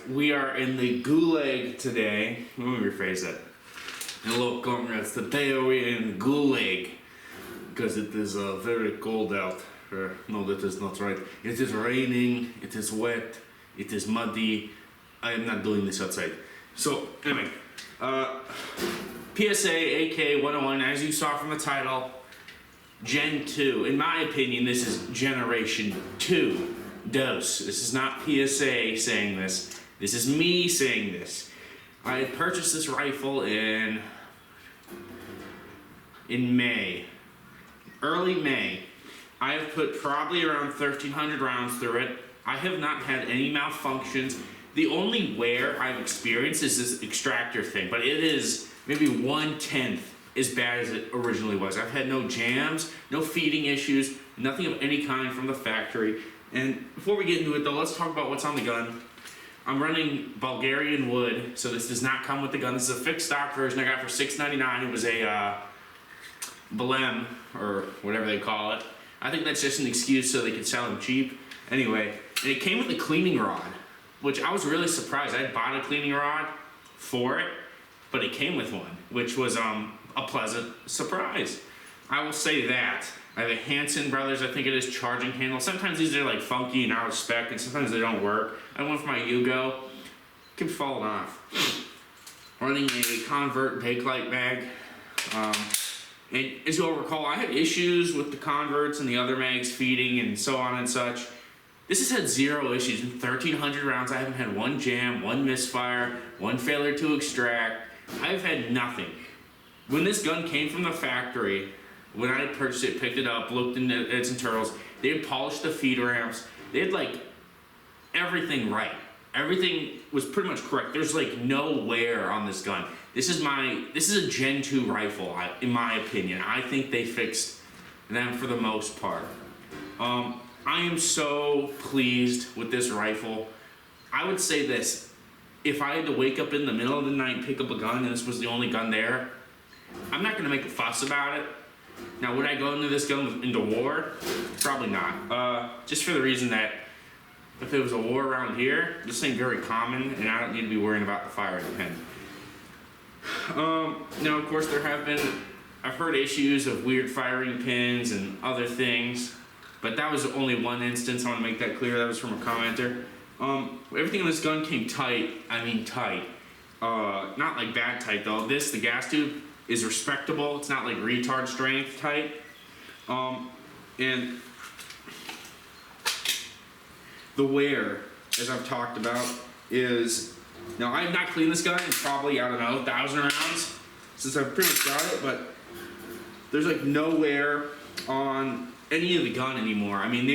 We are in the gulag today. Let me rephrase that. Hello, comrades. Today we are in gulag because it is very cold out. No, that is not right. It is raining. It is wet. It is muddy. I am not doing this outside. So anyway, PSA AK-101, as you saw from the title, Gen 2. In my opinion, this is Generation 2 dose. This is not PSA saying this. This is me saying this. I had purchased this rifle in May. Early May. I have put probably around 1,300 rounds through it. I have not had any malfunctions. The only wear I've experienced is this extractor thing, but it is maybe 1/10 as bad as it originally was. I've had no jams, no feeding issues, nothing of any kind from the factory. And before we get into it though, let's talk about what's on the gun. I'm running Bulgarian wood, so this does not come with the gun. This is a fixed stock version I got for $6.99. It was a Balem, or whatever they call it. I think that's just an excuse so they could sell them cheap. Anyway, and it came with a cleaning rod, which I was really surprised. I had bought a cleaning rod for it, but it came with one, which was a pleasant surprise. I will say that. I have a Hanson Brothers, I think it is, charging handle. Sometimes these are like funky and out of spec, and sometimes they don't work. I went for my Yugo, kept falling off. Running a Convert Bakelite mag. And as you'll recall, I had issues with the Converts and the other mags feeding and so on and such. This has had zero issues. In 1,300 rounds, I haven't had one jam, one misfire, one failure to extract. I've had nothing. When this gun came from the factory, when I purchased it, picked it up, looked into its internals, they had polished the feed ramps. They had like everything right. Everything was pretty much correct. There's like no wear on this gun. This is a Gen 2 rifle, in my opinion. I think they fixed them for the most part. I am so pleased with this rifle. I would say this, if I had to wake up in the middle of the night and pick up a gun and this was the only gun there, I'm not gonna make a fuss about it. Now, would I go into this gun into war? Probably not. Just for the reason that if it was a war around here, this ain't very common, and I don't need to be worrying about the fire in the pen. Now, of course, I've heard issues of weird firing pins and other things, but that was only one instance. I want to make that clear. That was from a commenter. Everything in this gun came tight. I mean tight. Not like bad tight though. The gas tube, is respectable. It's not like retard strength tight. And the wear, as I've talked about, is, now I have not cleaned this gun in probably, I don't know, 1,000 rounds since I've pretty much got it, but there's like no wear on any of the gun anymore. I mean,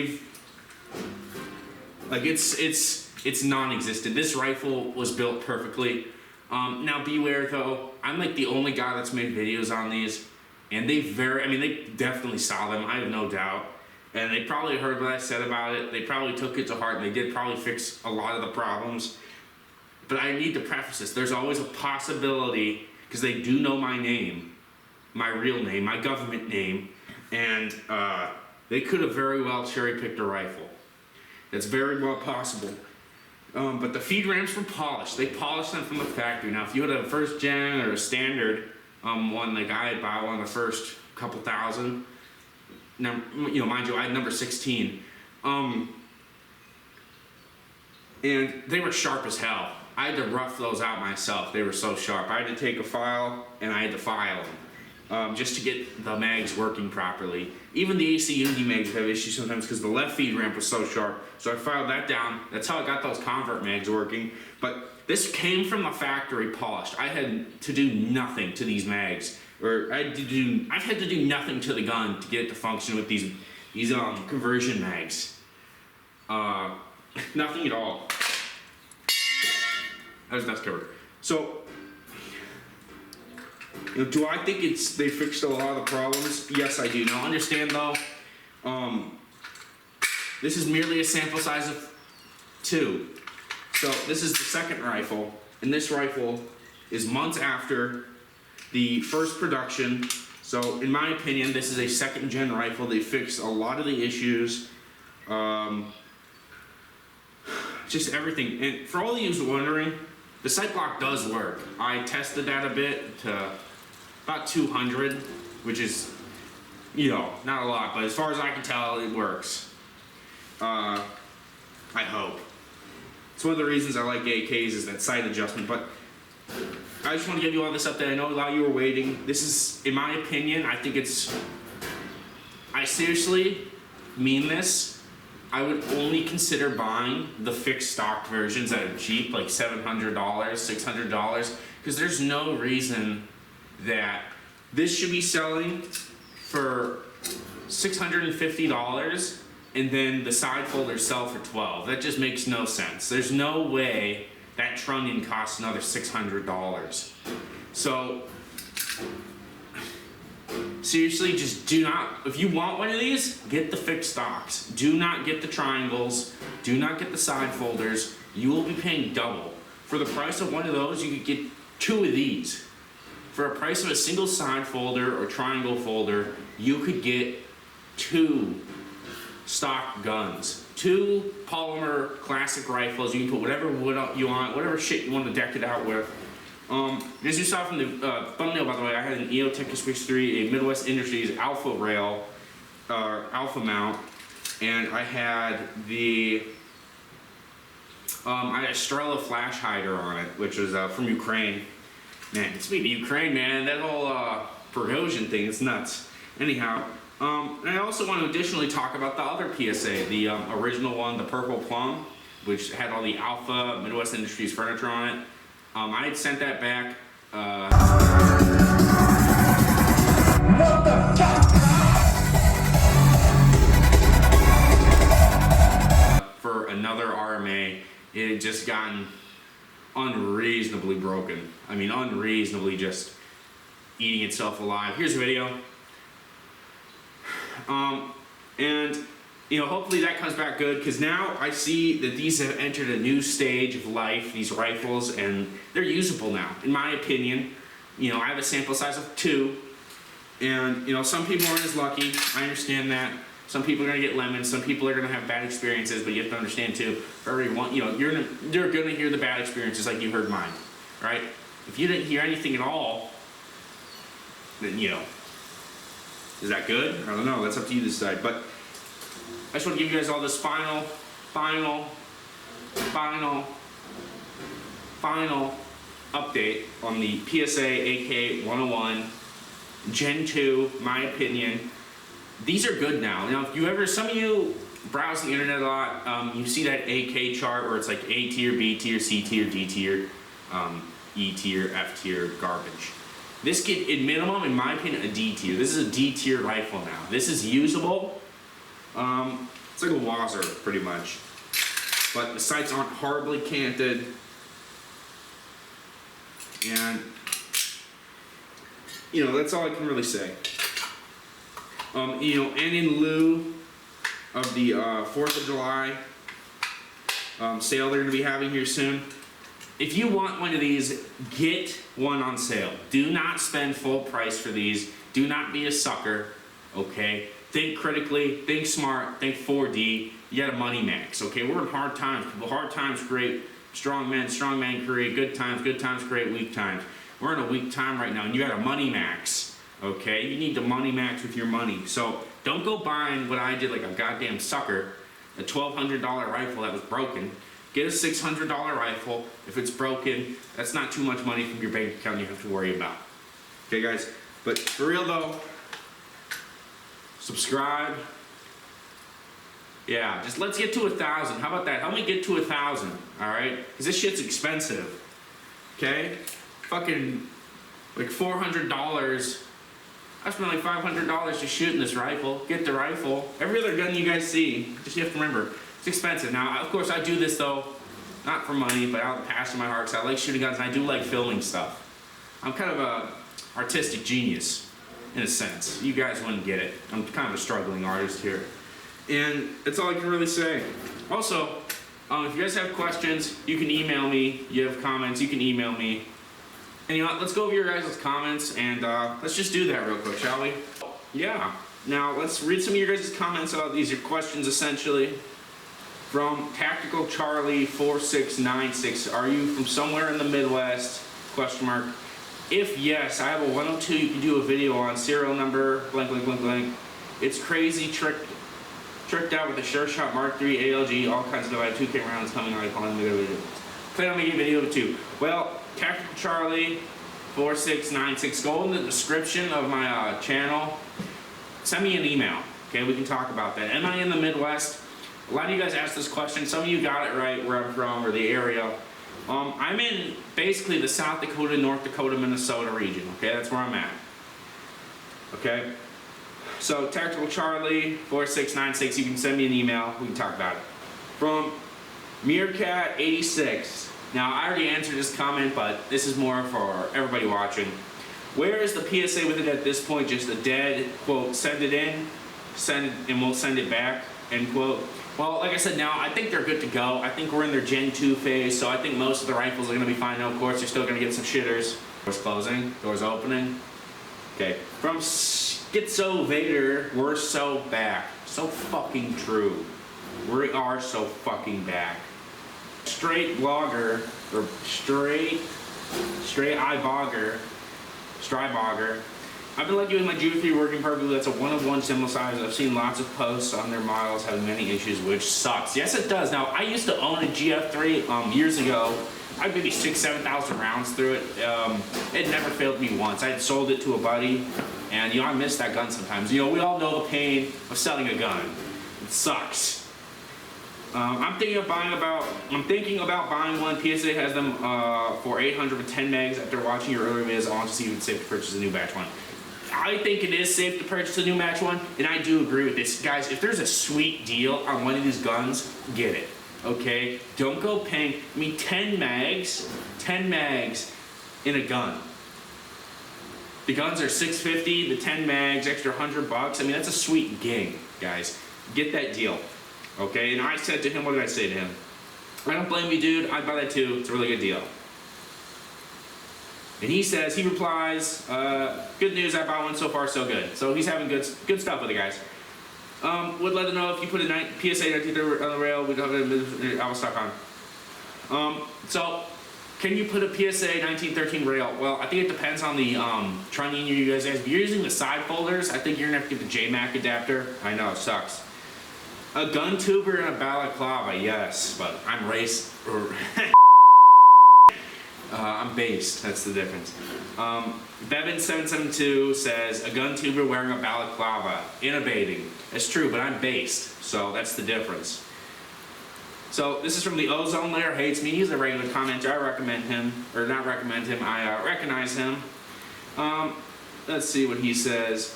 it's non-existent. This rifle was built perfectly. Now beware though, I'm like the only guy that's made videos on these, and they definitely saw them, I have no doubt. And they probably heard what I said about it, they probably took it to heart, and they did probably fix a lot of the problems. But I need to preface this, there's always a possibility, because they do know my name, my real name, my government name, and they could have very well cherry-picked a rifle. That's very well possible. But the feed ramps were polished. They polished them from the factory. Now, if you had a first gen or a standard one, like I had bought one of the first couple thousand, now, you know, mind you, I had number 16. And they were sharp as hell. I had to rough those out myself. They were so sharp. I had to take a file and I had to file them just to get the mags working properly. Even the AC Unity mags have issues sometimes because the left feed ramp was so sharp. So I filed that down. That's how I got those Convert mags working. But this came from the factory polished. I had to do nothing to these mags. I've had to do nothing to the gun to get it to function with these conversion mags. Nothing at all. That's covered. So, you know, do I think they fixed a lot of the problems? Yes, I do. Now, understand though, this is merely a sample size of 2. So this is the second rifle, and this rifle is months after the first production. So in my opinion, this is a second gen rifle. They fixed a lot of the issues. just everything. And for all of you wondering, the sight block does work. I tested that a bit to about 200, which is, you know, not a lot, but as far as I can tell, it works. I hope. It's one of the reasons I like AKs is that sight adjustment, but I just want to give you all this update. I know a lot of you were waiting. This is, in my opinion, I think it's, I seriously mean this. I would only consider buying the fixed stock versions that are cheap, like $700, $600, because there's no reason that this should be selling for $650 and then the side folders sell for $12. That just makes no sense. There's no way that trunnion costs another $600. So seriously, just do not, if you want one of these, get the fixed stocks. Do not get the triangles. Do not get the side folders. You will be paying double. For the price of one of those, you could get 2 of these. For a price of a single side folder or triangle folder, you could get 2 stock guns. 2 polymer classic rifles. You can put whatever wood up you want, whatever shit you want to deck it out with. As you saw from the thumbnail, by the way, I had an EOTech Switch 3, a Midwest Industries Alpha Rail, Alpha mount, and I had the I had a Strela flash hider on it, which was from Ukraine. Man, speaking of Ukraine, man, that whole Prigozhin thing is nuts. Anyhow, and I also want to additionally talk about the other PSA, the original one, the Purple Plum, which had all the Alpha Midwest Industries furniture on it. I had sent that back. What the fuck? For another RMA, it had just gotten unreasonably broken. I mean, unreasonably just eating itself alive. Here's a video. And you know, hopefully that comes back good, because now I see that these have entered a new stage of life, these rifles, and they're usable now, in my opinion. You know, I have a sample size of 2, and you know, some people aren't as lucky. I understand that. Some people are gonna get lemons, some people are gonna have bad experiences, but you have to understand too, for everyone, you know, you're gonna hear the bad experiences like you heard mine, right? If you didn't hear anything at all, then, you know, is that good? I don't know, that's up to you to decide. But I just want to give you guys all this final update on the PSA AK-101 Gen 2, my opinion. These are good now. Now, if you ever, some of you browse the internet a lot, you see that AK chart where it's like A tier, B tier, C tier, D tier, E tier, F tier, garbage. This get, in minimum, in my opinion, a D tier. This is a D tier rifle now. This is usable. It's like a Wazzer, pretty much. But the sights aren't horribly canted. And, you know, that's all I can really say. You know, and in lieu of the 4th of July sale they're going to be having here soon, if you want one of these, get one on sale. Do not spend full price for these. Do not be a sucker, okay? Think critically, think smart, think 4D. You got a money max, okay? We're in hard times. People, hard times create strong men create good times create weak times. We're in a weak time right now, and you got a money max, okay? You need to money max with your money. So don't go buying what I did like a goddamn sucker, a $1,200 rifle that was broken. Get a $600 rifle. If it's broken, that's not too much money from your bank account you have to worry about. Okay, guys? But for real though, subscribe. Yeah, just let's get to 1,000. How about that? Help me get to 1,000, all right? Because this shit's expensive, okay? Fucking, like $400. I spent like $500 just shooting this rifle. Get the rifle. Every other gun you guys see, just you have to remember, it's expensive. Now, of course, I do this though, not for money, but out of the passion of my heart, because I like shooting guns and I do like filming stuff. I'm kind of a artistic genius, in a sense. You guys wouldn't get it. I'm kind of a struggling artist here. And that's all I can really say. Also, if you guys have questions, you can email me. You have comments, you can email me. And you know what, let's go over your guys' comments and let's just do that real quick, shall we? Yeah. Now, let's read some of your guys' comments. These are questions, essentially. From Tactical Charlie 4696, are you from somewhere in the Midwest? Question mark. If yes, I have a 102 you can do a video on, serial number, blank, blank, blank, blank. It's crazy, tricked out with the Sure Shot Mark III ALG, all kinds of stuff. I have 2K rounds coming on, I plan on making a video of it too. Well, Tactical Charlie 4696, go in the description of my channel, send me an email, okay, we can talk about that. Am I in the Midwest? A lot of you guys asked this question, some of you got it right where I'm from, or the area. I'm in basically the South Dakota, North Dakota, Minnesota region, okay, that's where I'm at. Okay, so Tactical Charlie 4696, you can send me an email, we can talk about it. From Meerkat 86, now I already answered this comment, but this is more for everybody watching. Where is the PSA with it at this point? Just a dead quote, send it in, and we'll send it back, end quote. Well, like I said, now I think they're good to go. I think we're in their Gen 2 phase, so I think most of the rifles are going to be fine. Now, of course, you're still going to get some shitters. Doors closing, doors opening. Okay, from Schizo Vader, we're so back. So fucking true. We are so fucking back. Straight blogger, or straight eye bogger, Strybogger. I've been lucky with my G3 working perfectly. That's a 1-of-1 symbol size. I've seen lots of posts on their models having many issues, which sucks. Yes, it does. Now, I used to own a GF3 years ago. I had maybe 6,000-7,000 rounds through it. It never failed me once. I had sold it to a buddy, and I miss that gun sometimes. We all know the pain of selling a gun. It sucks. I'm thinking about buying one. PSA has them for 810 megs. After watching your earlier videos, I want to see if it's safe to purchase a new batch one. I think it is safe to purchase a new match one, and I do agree with this. Guys, if there's a sweet deal on one of these guns, get it, okay? Don't go paying, 10 mags in a gun. The guns are $650, the 10 mags, extra $100. That's a sweet gig, guys. Get that deal, okay? And I said to him, what did I say to him? I don't blame you, dude. I'd buy that too. It's a really good deal. And he replies, good news, I bought one, so far so good. So he's having good stuff with it, guys. Would let them know if you put a PSA 1930 on the rail, we'd have it, I will stock on. So, can you put a PSA 1913 rail? Well, I think it depends on the trunnion you guys have. If you're using the side folders, I think you're gonna have to get the JMac adapter. I know, it sucks. A guntuber and a balaclava, yes, but I'm I'm based, that's the difference. Bevin772 says, a guntuber wearing a balaclava, innovating. That's true, but I'm based, so that's the difference. So this is from the Ozone Layer Hates Me. He's a regular commenter. I recommend him, or not recommend him, I recognize him. Let's see what he says.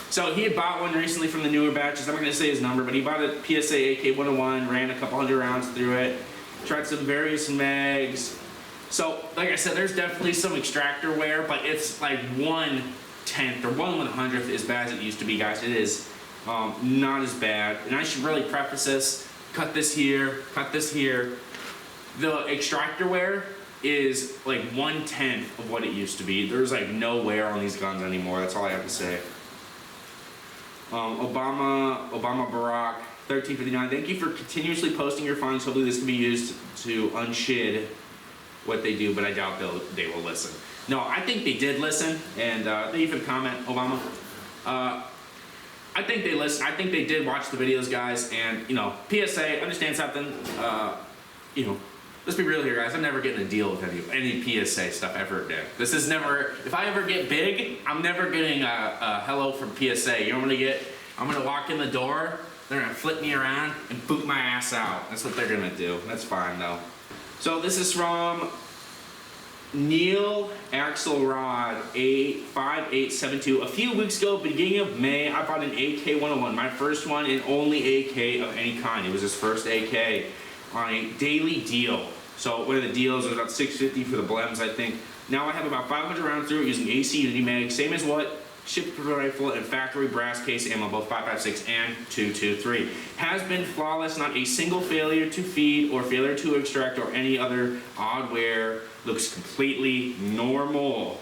So he had bought one recently from the newer batches. I'm not going to say his number, but he bought a PSA AK-101, ran a couple hundred rounds through it, tried some various mags. So, like I said, there's definitely some extractor wear, but it's like 1/10 or 1/100th as bad as it used to be, guys. It is not as bad. And I should really preface this, cut this here, cut this here. The extractor wear is like 1/10 of what it used to be. There's like no wear on these guns anymore. That's all I have to say. Obama Barack 1359. Thank you for continuously posting your finds. Hopefully this can be used to unshid what they do, but I doubt they will listen. No, I think they did listen, and thank you for the comment, Obama. I think they listen. I think they did watch the videos, guys, and PSA, understand something. Let's be real here, guys. I'm never getting a deal with any PSA stuff ever again. This is never. If I ever get big, I'm never getting a hello from PSA. You know what I'm gonna get? I'm gonna walk in the door. They're gonna flip me around and boot my ass out. That's what they're gonna do. That's fine though. So this is from Neil Axelrod 5872. A few weeks ago, beginning of May, I bought an AK-101, my first one and only AK of any kind. It was his first AK on a daily deal. So one of the deals was about $650 for the blems, I think. Now I have about 500 rounds through it using AC Unity mag, same as what shipped rifle and factory brass case ammo, both 5.56 and 2.23. Has been flawless, not a single failure to feed or failure to extract or any other odd wear. Looks completely normal.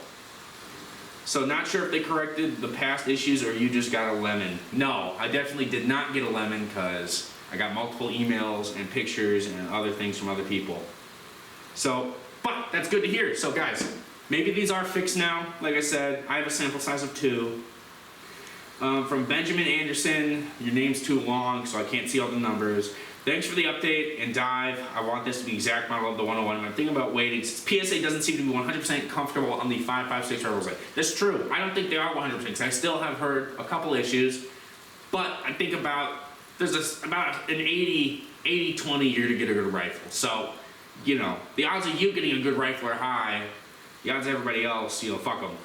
So not sure if they corrected the past issues or you just got a lemon. No, I definitely did not get a lemon because I got multiple emails and pictures and other things from other people. So, but that's good to hear. So guys, maybe these are fixed now. Like I said, I have a sample size of 2. From Benjamin Anderson, your name's too long, so I can't see all the numbers. Thanks for the update and dive. I want this to be exact model of the 101. And I'm thinking about waiting. PSA doesn't seem to be 100% comfortable on the 5.56 rebels. That's true. I don't think they are 100% because I still have heard a couple issues. But I think about about an 80-20 year to get a good rifle. So, you know, the odds of you getting a good rifle are high. The odds of everybody else, you know, fuck them.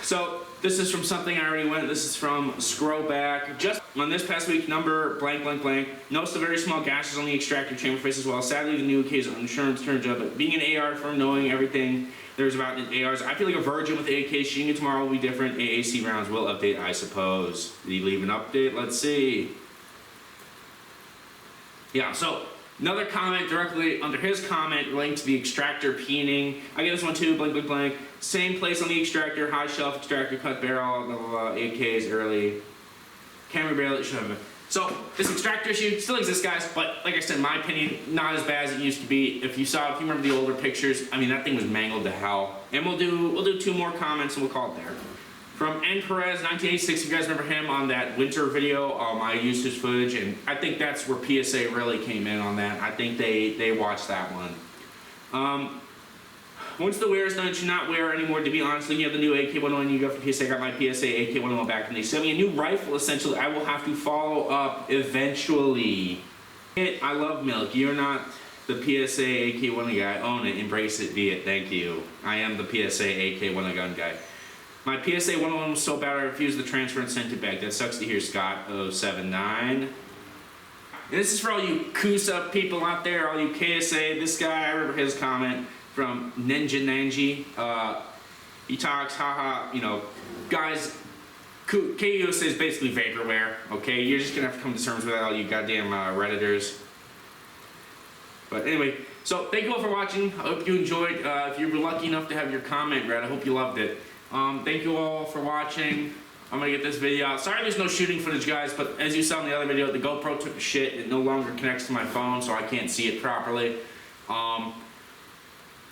So this is from something I already went. This is from Scrollback. Just on this past week, number blank blank blank. Noticed the very small gashes on the extractor chamber face as well. Sadly, the new case of insurance turns up. But being an AR firm, knowing everything there's about ARs, I feel like a virgin with AK. Shooting it tomorrow will be different. AAC rounds will update, I suppose. Did he leave an update? Let's see. Yeah. So. Another comment directly under his comment relating to the extractor peening. I get this one too, blank, blank, blank. Same place on the extractor, high shelf extractor, cut barrel, blah, blah, blah, AKs early. Camera barrel, it should have been. So, this extractor issue still exists, guys, but like I said, in my opinion, not as bad as it used to be. If you remember the older pictures, I mean, that thing was mangled to hell. And we'll do 2 more comments and we'll call it there. From N. Perez, 1986, you guys remember him on that winter video? I used his footage, and I think that's where PSA really came in on that. I think they watched that one. Once the wear is done, it should not wear anymore. To be honest, looking at the new AK-101 you got from PSA, I got my PSA AK-101 back, and they sent me a new rifle, essentially. I will have to follow up eventually. I love milk. You're not the PSA AK-101 guy. Own it, embrace it, be it. Thank you. I am the PSA AK-101 guy. My PSA 101 was so bad I refused the transfer and sent it back. That sucks to hear, Scott 079. And this is for all you KUSA people out there, all you KSA. This guy, I remember his comment from Ninja Nanji. He talks, haha, you know, guys, KUSA is basically vaporware, okay? You're just gonna have to come to terms with that, all you goddamn Redditors. But anyway, so thank you all for watching. I hope you enjoyed. If you were lucky enough to have your comment read, I hope you loved it. Thank you all for watching. I'm gonna get this video out. Sorry there's no shooting footage, guys, but as you saw in the other video, the GoPro took a shit. It no longer connects to my phone, so I can't see it properly.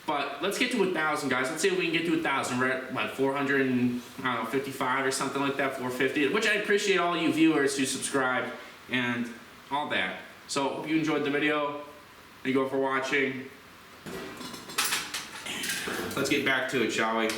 But let's get to 1,000, guys. Let's see if we can get to 1,000. We're at, what, 455 or something like that, 450, which I appreciate all you viewers who subscribe and all that. So, hope you enjoyed the video. Thank you all for watching. Let's get back to it, shall we?